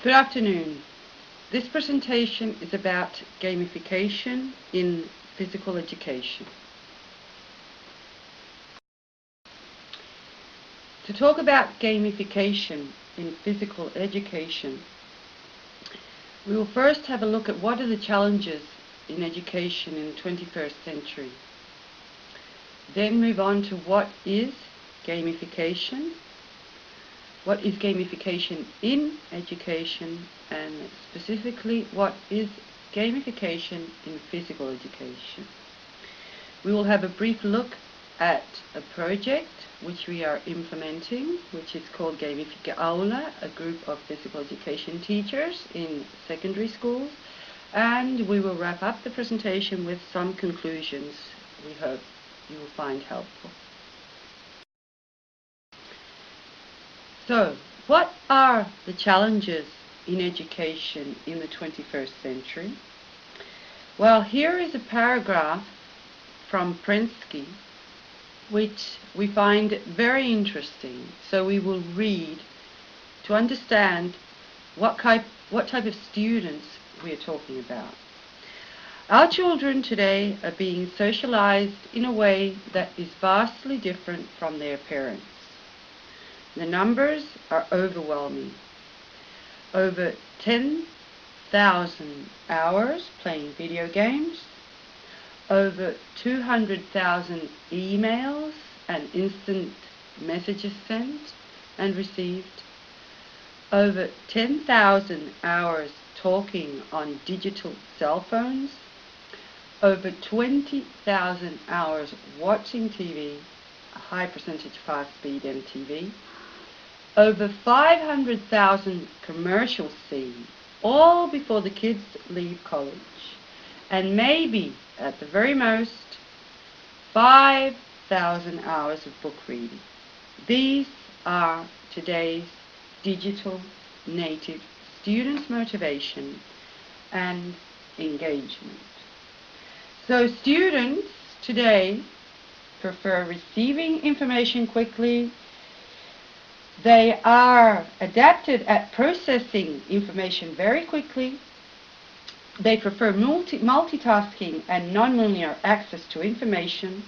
Good afternoon. This presentation is about gamification in physical education. To talk about gamification in physical education, we will first have a look at what are the challenges in education in the 21st century. Then move on to what is gamification, what is gamification in education, and specifically what is gamification in physical education. We will have a brief look at a project which we are implementing, which is called Gamifica Aula, a group of physical education teachers in secondary schools, and we will wrap up the presentation with some conclusions we hope you will find helpful. So, what are the challenges in education in the 21st century? Well, here is a paragraph from Prensky, which we find very interesting. So we will read to understand what type of students we are talking about. Our children today are being socialized in a way that is vastly different from their parents. The numbers are overwhelming. Over 10,000 hours playing video games, over 200,000 emails and instant messages sent and received, over 10,000 hours talking on digital cell phones, over 20,000 hours watching TV, a high percentage fast-speed MTV, over 500,000 commercials seen, all before the kids leave college, and maybe, at the very most, 5,000 hours of book reading. These are today's digital native students' motivation and engagement. So students today prefer receiving information quickly. They are adapted at processing information very quickly. They prefer multitasking and nonlinear access to information.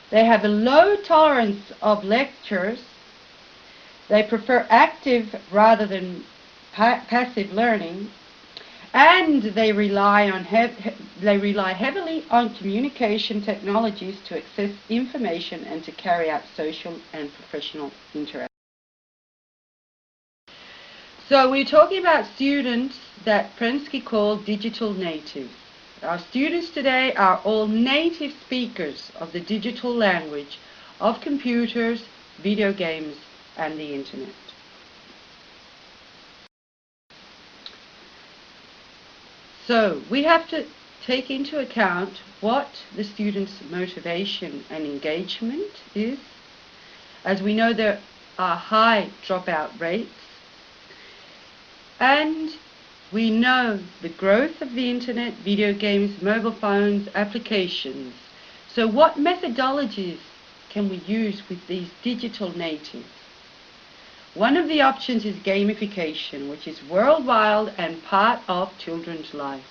They have a low tolerance of lectures. They prefer active rather than passive learning. And they rely heavily on communication technologies to access information and to carry out social and professional interactions. So we're talking about students that Prensky called digital natives. Our students today are all native speakers of the digital language of computers, video games, and the internet. So we have to take into account what the students' motivation and engagement is. As we know, there are high dropout rates. And we know the growth of the internet, video games, mobile phones, applications. So what methodologies can we use with these digital natives? One of the options is gamification, which is worldwide and part of children's life.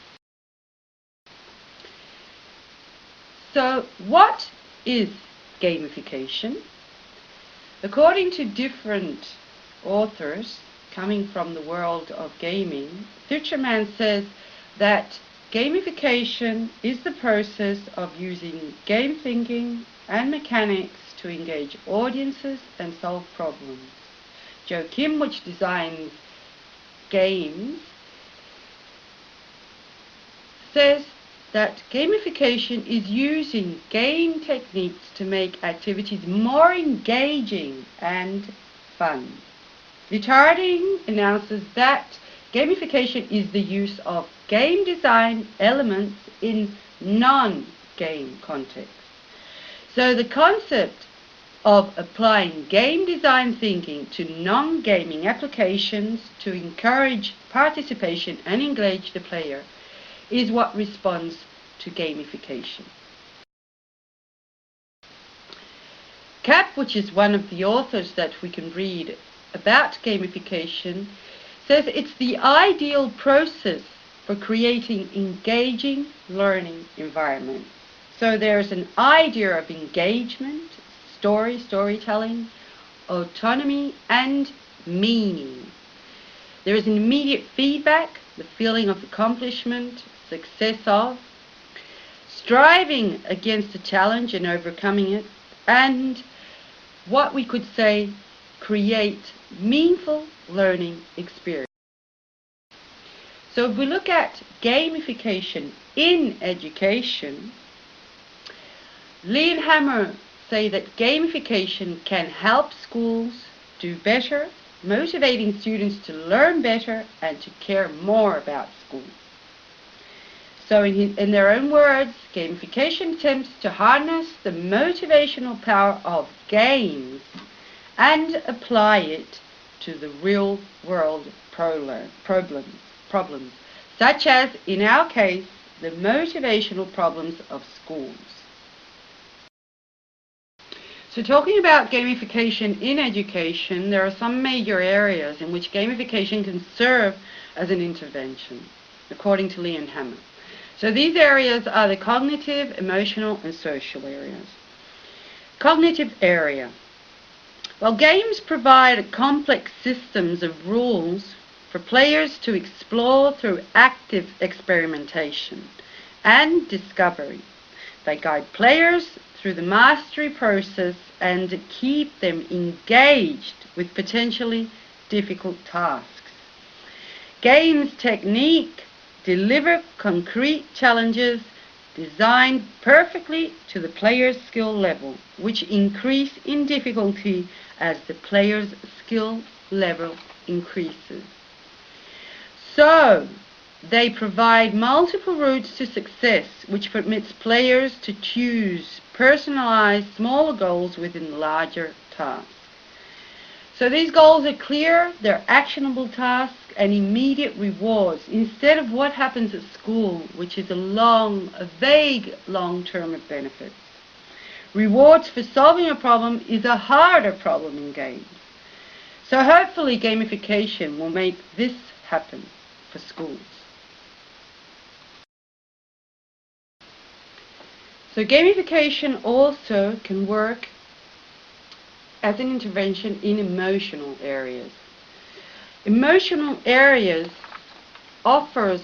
So what is gamification? According to different authors, coming from the world of gaming, Fisherman says that gamification is the process of using game thinking and mechanics to engage audiences and solve problems. Joe Kim, which designs games, says that gamification is using game techniques to make activities more engaging and fun. Retarding announces that gamification is the use of game design elements in non-game contexts. So the concept of applying game design thinking to non-gaming applications to encourage participation and engage the player is what responds to gamification. Kapp, which is one of the authors that we can read about gamification, says it's the ideal process for creating engaging learning environments. So there's an idea of engagement, storytelling, autonomy, and meaning. There is an immediate feedback, the feeling of accomplishment, success of, striving against a challenge and overcoming it, and what we could say, create meaningful learning experience. So if we look at gamification in education, Lee and Hammer say that gamification can help schools do better, motivating students to learn better and to care more about school. So in their own words, gamification attempts to harness the motivational power of games and apply it to the real world problems, such as, in our case, the motivational problems of schools. So talking about gamification in education, there are some major areas in which gamification can serve as an intervention, according to Lee and Hammer. So these areas are the cognitive, emotional, and social areas. Cognitive area. Well, games provide complex systems of rules for players to explore through active experimentation and discovery. They guide players through the mastery process and keep them engaged with potentially difficult tasks. Games technique deliver concrete challenges designed perfectly to the player's skill level, which increase in difficulty as the player's skill level increases. So, they provide multiple routes to success, which permits players to choose personalized smaller goals within larger tasks. So these goals are clear, they're actionable tasks and immediate rewards instead of what happens at school, which is a vague long-term of benefits. Rewards for solving a problem is a harder problem in games. So hopefully gamification will make this happen for schools. So gamification also can work as an intervention in emotional areas. Emotional areas offers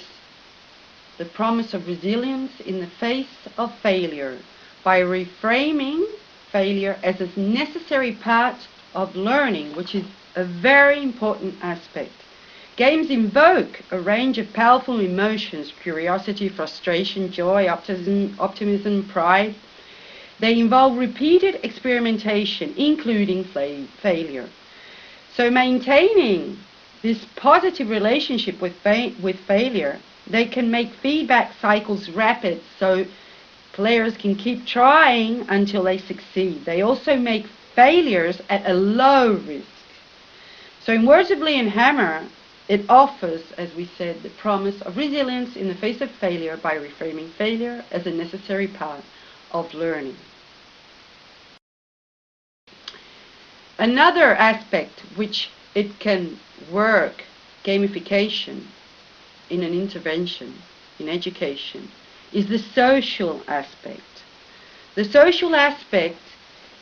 the promise of resilience in the face of failure by reframing failure as a necessary part of learning, which is a very important aspect. Games invoke a range of powerful emotions: curiosity, frustration, joy, optimism, pride. They involve repeated experimentation, including failure. So maintaining this positive relationship with failure, they can make feedback cycles rapid so players can keep trying until they succeed. They also make failures at a low risk. So in words of Lee and Hammer, it offers, as we said, the promise of resilience in the face of failure by reframing failure as a necessary part of learning. Another aspect which it can work, gamification, in an intervention in education, is the social aspect. The social aspect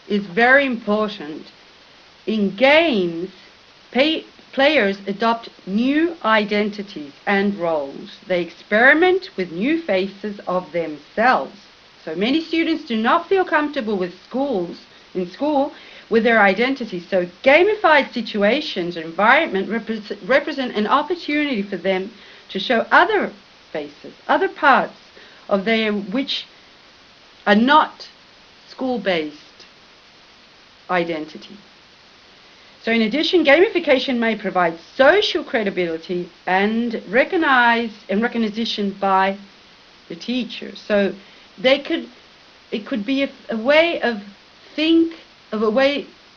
is very important. In games, players adopt new identities and roles. They experiment with new faces of themselves. So many students do not feel comfortable in school with their identity. So gamified situations or environment represent an opportunity for them to show other faces, other parts of them which are not school-based identity. So in addition, gamification may provide social credibility and recognition by the teachers. So it could be a way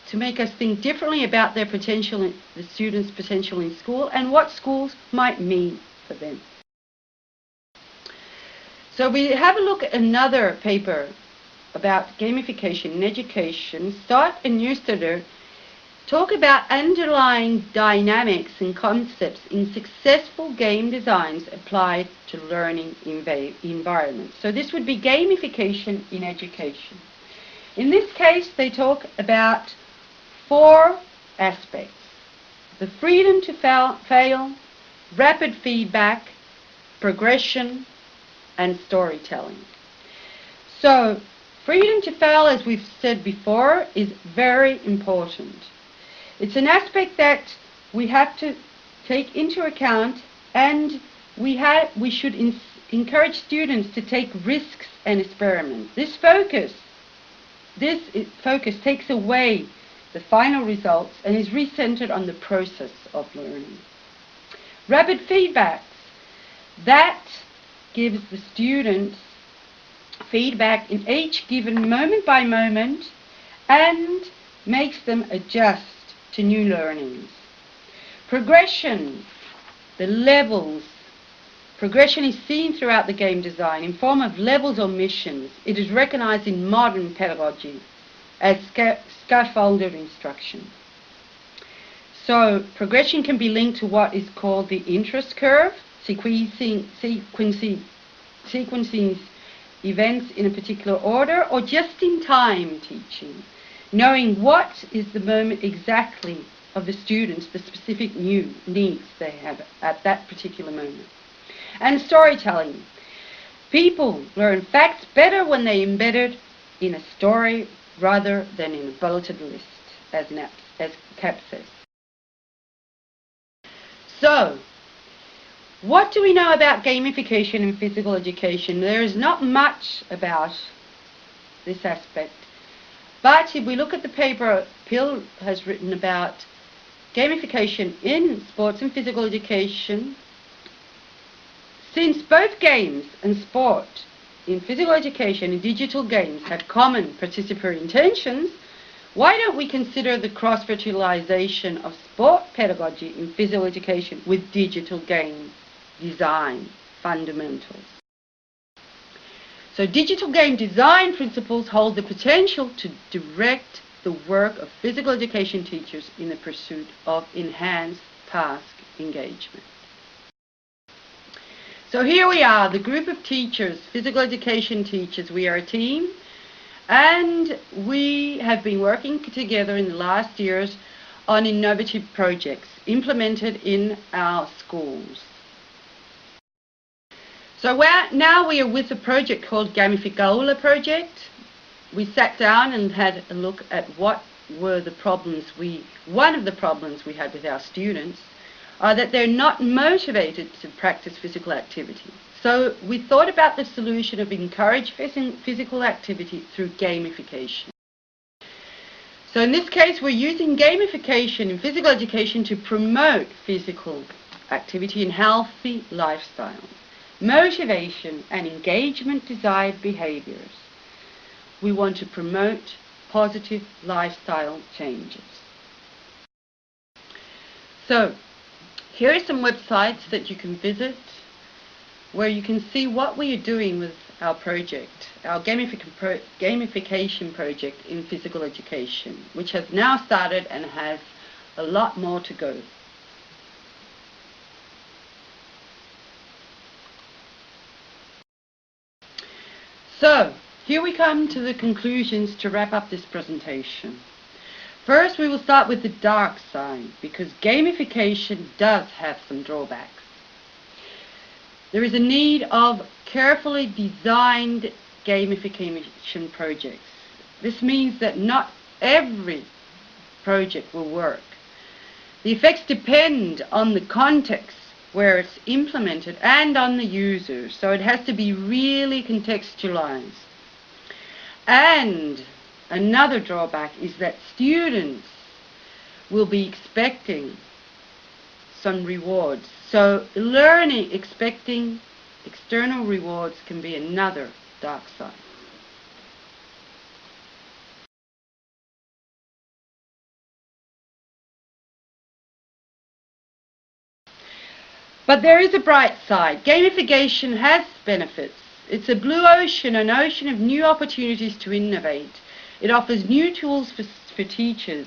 to make us think differently about their potential, the students' potential in school, and what schools might mean for them. So we have a look at another paper about gamification in education. Stott and Neustaedter talk about underlying dynamics and concepts in successful game designs applied to learning environments. So this would be gamification in education. In this case, they talk about 4 aspects: the freedom to fail, rapid feedback, progression, and storytelling. So, freedom to fail, as we've said before, is very important. It's an aspect that we have to take into account, and we should encourage students to take risks and experiment. This focus takes away the final results and is recentered on the process of learning. Rapid feedbacks, that gives the students feedback in each given moment by moment and makes them adjust to new learnings. Progression, the levels. Progression is seen throughout the game design in form of levels or missions. It is recognized in modern pedagogy as scaffolded instruction. So progression can be linked to what is called the interest curve, sequencing events in a particular order, or just-in-time teaching, knowing what is the moment exactly of the students, the specific new needs they have at that particular moment. And storytelling. People learn facts better when they're embedded in a story rather than in a bulleted list, as CAP says. So, what do we know about gamification in physical education? There is not much about this aspect, but if we look at the paper Pill has written about gamification in sports and physical education, since both games and sport in physical education and digital games have common participatory intentions, why don't we consider the cross-fertilization of sport pedagogy in physical education with digital game design fundamentals? So digital game design principles hold the potential to direct the work of physical education teachers in the pursuit of enhanced task engagement. So here we are, the group of teachers, physical education teachers. We are a team, and we have been working together in the last years on innovative projects implemented in our schools. So now we are with a project called Gamificola Project. We sat down and had a look at what were the problems one of the problems we had with our students are that they're not motivated to practice physical activity. So we thought about the solution of encourage physical activity through gamification. So in this case, we're using gamification in physical education to promote physical activity and healthy lifestyle, motivation and engagement desired behaviors. We want to promote positive lifestyle changes. So here are some websites that you can visit where you can see what we are doing with our project, our gamification project in physical education, which has now started and has a lot more to go. So, here we come to the conclusions to wrap up this presentation. First, we will start with the dark side, because gamification does have some drawbacks. There is a need of carefully designed gamification projects. This means that not every project will work. The effects depend on the context where it's implemented and on the user, so it has to be really contextualized. And another drawback is that students will be expecting some rewards. So expecting external rewards can be another dark side. But there is a bright side. Gamification has benefits. It's a blue ocean, an ocean of new opportunities to innovate. It offers new tools for teachers.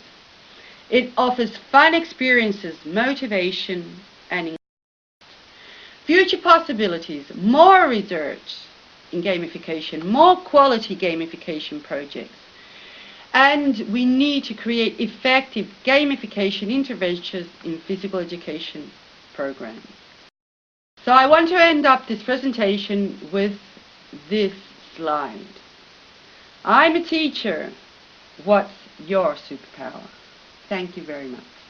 It offers fun experiences, motivation, and future possibilities, more research in gamification, more quality gamification projects. And we need to create effective gamification interventions in physical education programs. So I want to end up this presentation with this slide. I'm a teacher. What's your superpower? Thank you very much.